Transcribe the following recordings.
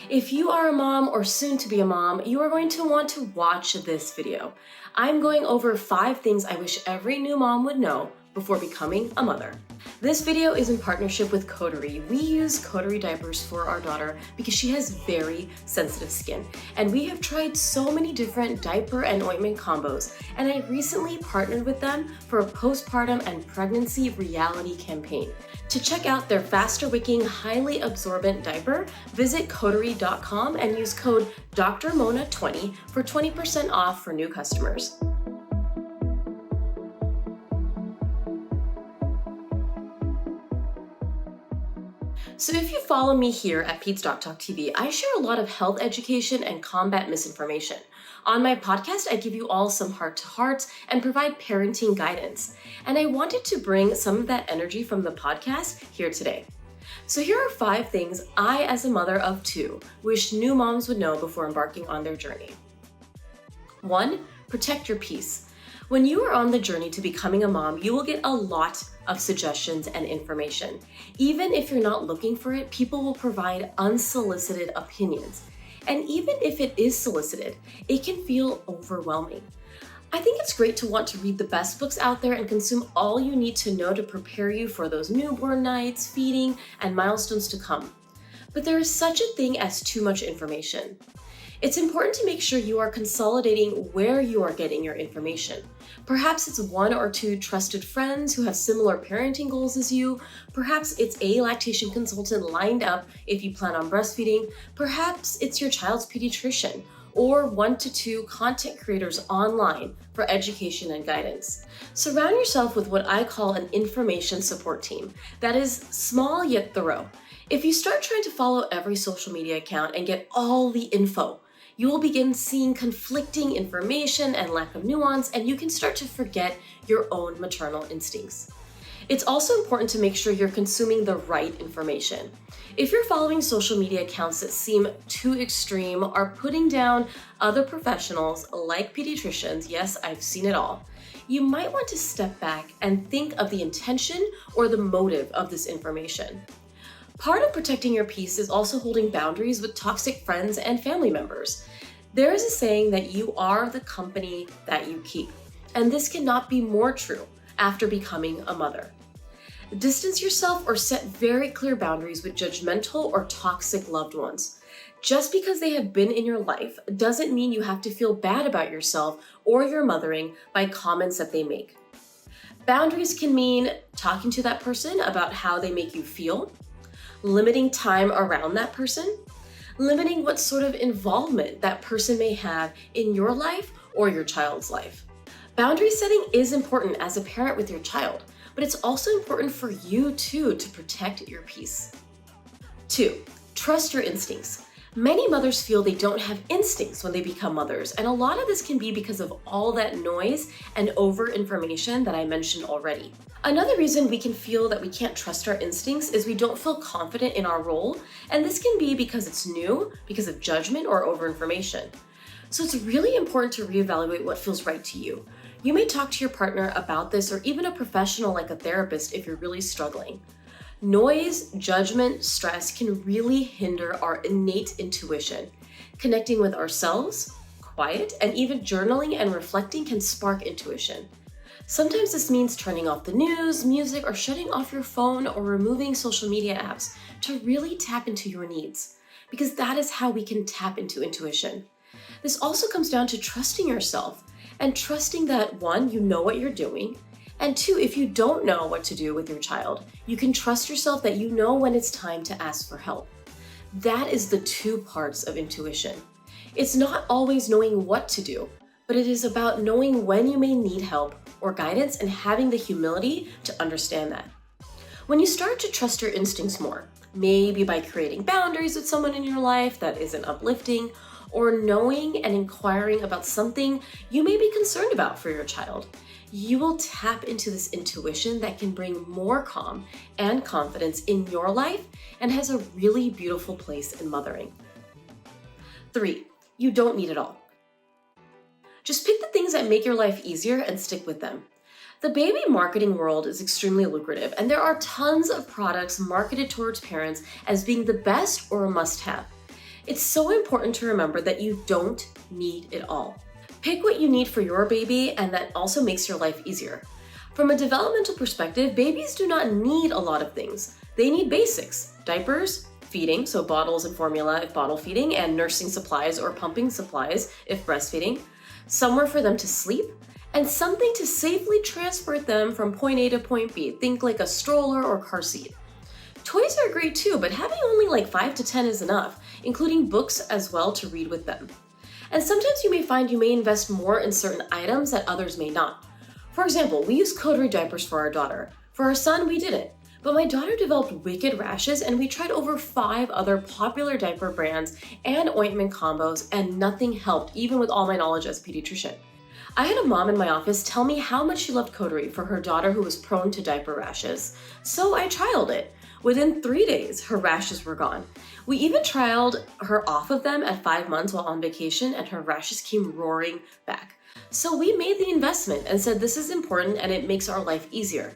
If you are a mom or soon to be a mom, you are going to want to watch this video. I'm going over 5 things I wish every new mom would know before becoming a mother. This video is in partnership with Coterie. We use Coterie diapers for our daughter because she has very sensitive skin. And we have tried so many different diaper and ointment combos, and I recently partnered with them for a postpartum and pregnancy reality campaign. To check out their faster wicking, highly absorbent diaper, visit Coterie.com and use code DrMona20 for 20% off for new customers. So if you follow me here at Pete's Doc Talk TV, I share a lot of health education and combat misinformation. On my podcast, I give you all some heart-to-hearts and provide parenting guidance. And I wanted to bring some of that energy from the podcast here today. So here are 5 things I, as a mother of 2, wish new moms would know before embarking on their journey. 1. Protect your peace. When you are on the journey to becoming a mom, you will get a lot of suggestions and information. Even if you're not looking for it, people will provide unsolicited opinions. And even if it is solicited, it can feel overwhelming. I think it's great to want to read the best books out there and consume all you need to know to prepare you for those newborn nights, feeding, and milestones to come. But there is such a thing as too much information. It's important to make sure you are consolidating where you are getting your information. Perhaps it's 1 or 2 trusted friends who have similar parenting goals as you. Perhaps it's a lactation consultant lined up if you plan on breastfeeding. Perhaps it's your child's pediatrician, or 1 to 2 content creators online for education and guidance. Surround yourself with what I call an information support team that is small yet thorough. If you start trying to follow every social media account and get all the info, you will begin seeing conflicting information and lack of nuance, and you can start to forget your own maternal instincts. It's also important to make sure you're consuming the right information. If you're following social media accounts that seem too extreme, are putting down other professionals like pediatricians, yes, I've seen it all, you might want to step back and think of the intention or the motive of this information. Part of protecting your peace is also holding boundaries with toxic friends and family members. There is a saying that you are the company that you keep, and this cannot be more true after becoming a mother. Distance yourself or set very clear boundaries with judgmental or toxic loved ones. Just because they have been in your life doesn't mean you have to feel bad about yourself or your mothering by comments that they make. Boundaries can mean talking to that person about how they make you feel, limiting time around that person, limiting what sort of involvement that person may have in your life or your child's life. Boundary setting is important as a parent with your child, but it's also important for you too to protect your peace. 2. Trust your instincts. Many mothers feel they don't have instincts when they become mothers, and a lot of this can be because of all that noise and over-information that I mentioned already. Another reason we can feel that we can't trust our instincts is we don't feel confident in our role, and this can be because it's new, because of judgment or over-information. So it's really important to reevaluate what feels right to you. You may talk to your partner about this, or even a professional like a therapist if you're really struggling. Noise, judgment, stress can really hinder our innate intuition. Connecting with ourselves, quiet, and even journaling and reflecting can spark intuition. Sometimes this means turning off the news, music, or shutting off your phone or removing social media apps to really tap into your needs, because that is how we can tap into intuition. This also comes down to trusting yourself and trusting that 1, you know what you're doing, and 2, if you don't know what to do with your child, you can trust yourself that you know when it's time to ask for help. That is the 2 parts of intuition. It's not always knowing what to do, but it is about knowing when you may need help or guidance and having the humility to understand that. When you start to trust your instincts more, maybe by creating boundaries with someone in your life that isn't uplifting, or knowing and inquiring about something you may be concerned about for your child, you will tap into this intuition that can bring more calm and confidence in your life and has a really beautiful place in mothering. 3. You don't need it all. Just pick the things that make your life easier and stick with them. The baby marketing world is extremely lucrative, and there are tons of products marketed towards parents as being the best or a must-have. It's so important to remember that you don't need it all. Pick what you need for your baby, and that also makes your life easier. From a developmental perspective, babies do not need a lot of things. They need basics: diapers, feeding, so bottles and formula if bottle feeding, and nursing supplies or pumping supplies if breastfeeding, somewhere for them to sleep, and something to safely transport them from point A to point B. Think like a stroller or car seat. Toys are great too, but having only like 5 to 10 is enough, including books as well to read with them. And sometimes you may find you may invest more in certain items that others may not. For example, we use Coterie diapers for our daughter. For our son, we didn't. But my daughter developed wicked rashes, and we tried over 5 other popular diaper brands and ointment combos, and nothing helped, even with all my knowledge as a pediatrician. I had a mom in my office tell me how much she loved Coterie for her daughter who was prone to diaper rashes. So I trialed it. Within 3 days, her rashes were gone. We even trialed her off of them at 5 months while on vacation, and her rashes came roaring back. So we made the investment and said this is important and it makes our life easier.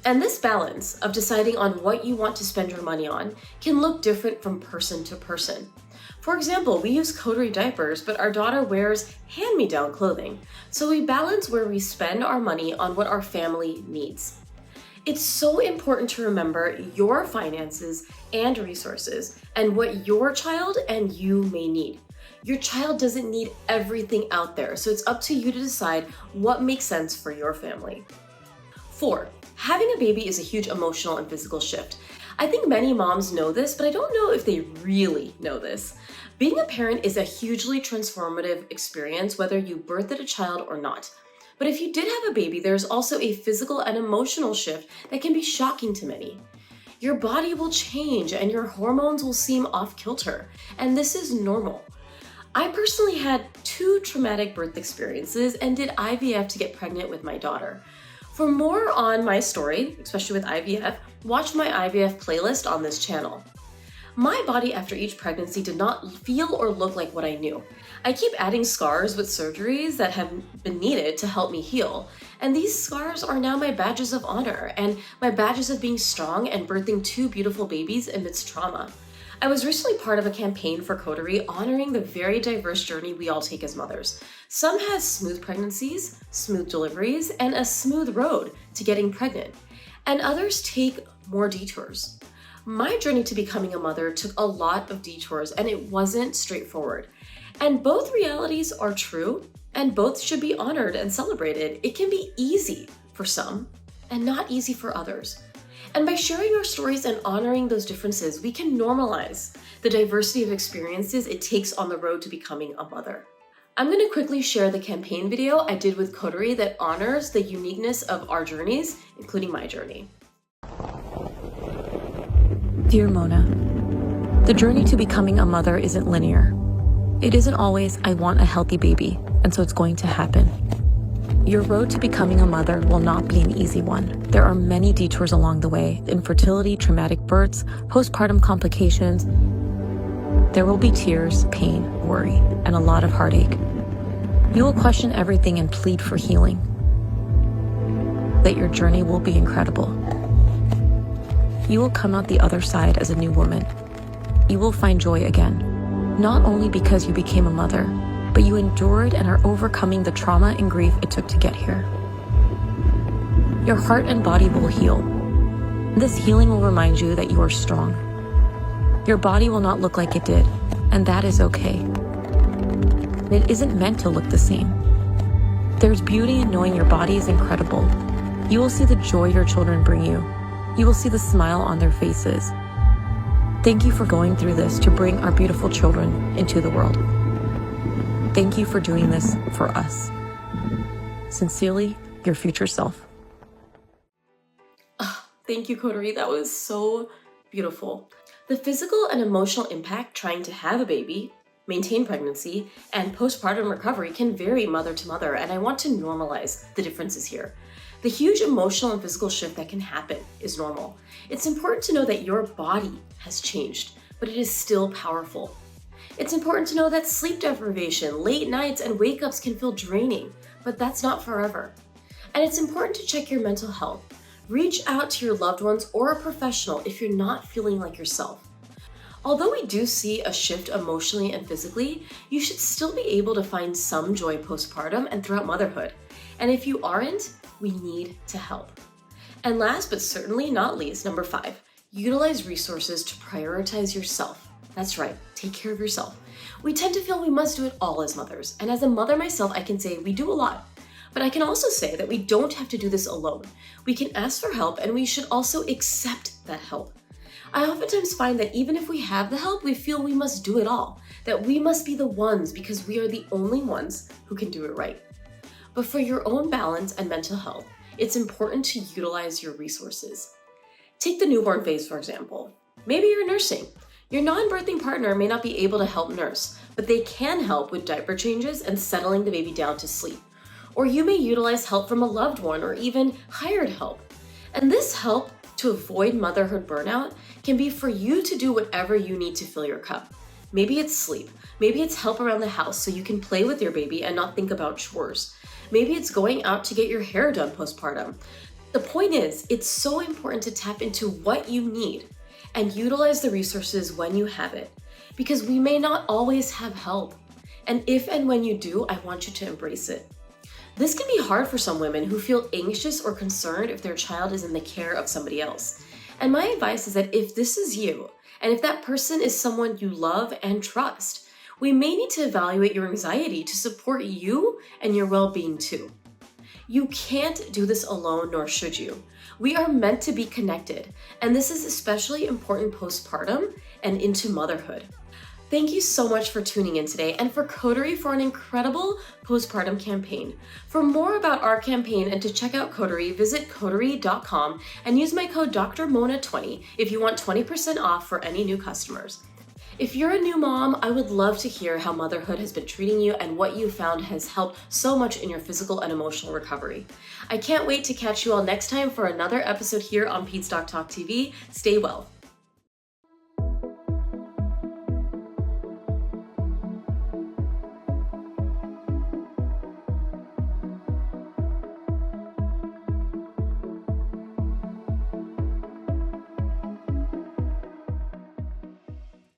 And this balance of deciding on what you want to spend your money on can look different from person to person. For example, we use Coterie diapers, but our daughter wears hand-me-down clothing. So we balance where we spend our money on what our family needs. It's so important to remember your finances and resources and what your child and you may need. Your child doesn't need everything out there, so it's up to you to decide what makes sense for your family. 4. Having a baby is a huge emotional and physical shift. I think many moms know this, but I don't know if they really know this. Being a parent is a hugely transformative experience, whether you birthed a child or not. But if you did have a baby, there's also a physical and emotional shift that can be shocking to many. Your body will change and your hormones will seem off kilter, and this is normal. I personally had 2 traumatic birth experiences and did IVF to get pregnant with my daughter. For more on my story, especially with IVF, watch my IVF playlist on this channel. My body after each pregnancy did not feel or look like what I knew. I keep adding scars with surgeries that have been needed to help me heal, and these scars are now my badges of honor and my badges of being strong and birthing 2 beautiful babies amidst trauma. I was recently part of a campaign for Coterie honoring the very diverse journey we all take as mothers. Some has smooth pregnancies, smooth deliveries, and a smooth road to getting pregnant, and others take more detours. My journey to becoming a mother took a lot of detours, and it wasn't straightforward. And both realities are true, and both should be honored and celebrated. It can be easy for some and not easy for others. And by sharing our stories and honoring those differences, we can normalize the diversity of experiences it takes on the road to becoming a mother. I'm going to quickly share the campaign video I did with Coterie that honors the uniqueness of our journeys, including my journey. Dear Mona, the journey to becoming a mother isn't linear. It isn't always, I want a healthy baby, and so it's going to happen. Your road to becoming a mother will not be an easy one. There are many detours along the way: infertility, traumatic births, postpartum complications. There will be tears, pain, worry, and a lot of heartache. You will question everything and plead for healing. That your journey will be incredible. You will come out the other side as a new woman. You will find joy again, not only because you became a mother, but you endured and are overcoming the trauma and grief it took to get here. Your heart and body will heal. This healing will remind you that you are strong. Your body will not look like it did, and that is okay. It isn't meant to look the same. There's beauty in knowing your body is incredible. You will see the joy your children bring you. You will see the smile on their faces. Thank you for going through this to bring our beautiful children into the world. Thank you for doing this for us. Sincerely, your future self. Thank you, Coterie. That was so beautiful. The physical and emotional impact trying to have a baby, maintain pregnancy, and postpartum recovery can vary mother to mother, and I want to normalize the differences here. The huge emotional and physical shift that can happen is normal. It's important to know that your body has changed, but it is still powerful. It's important to know that sleep deprivation, late nights, and wake-ups can feel draining, but that's not forever. And it's important to check your mental health. Reach out to your loved ones or a professional if you're not feeling like yourself. Although we do see a shift emotionally and physically, you should still be able to find some joy postpartum and throughout motherhood. And if you aren't, we need to help. And last but certainly not least, number 5, utilize resources to prioritize yourself. That's right, take care of yourself. We tend to feel we must do it all as mothers, and as a mother myself, I can say we do a lot. But I can also say that we don't have to do this alone. We can ask for help, and we should also accept that help. I oftentimes find that even if we have the help, we feel we must do it all, that we must be the ones because we are the only ones who can do it right. But for your own balance and mental health, it's important to utilize your resources. Take the newborn phase, for example. Maybe you're nursing. Your non-birthing partner may not be able to help nurse, but they can help with diaper changes and settling the baby down to sleep. Or you may utilize help from a loved one or even hired help. And this help to avoid motherhood burnout can be for you to do whatever you need to fill your cup. Maybe it's sleep. Maybe it's help around the house so you can play with your baby and not think about chores. Maybe it's going out to get your hair done postpartum. The point is, it's so important to tap into what you need and utilize the resources when you have it, because we may not always have help. And if and when you do, I want you to embrace it. This can be hard for some women who feel anxious or concerned if their child is in the care of somebody else. And my advice is that if this is you, and if that person is someone you love and trust, we may need to evaluate your anxiety to support you and your well-being too. You can't do this alone, nor should you. We are meant to be connected, and this is especially important postpartum and into motherhood. Thank you so much for tuning in today and for Coterie for an incredible postpartum campaign. For more about our campaign and to check out Coterie, visit coterie.com and use my code DrMona20 if you want 20% off for any new customers. If you're a new mom, I would love to hear how motherhood has been treating you and what you found has helped so much in your physical and emotional recovery. I can't wait to catch you all next time for another episode here on Peds Doc Talk TV. Stay well.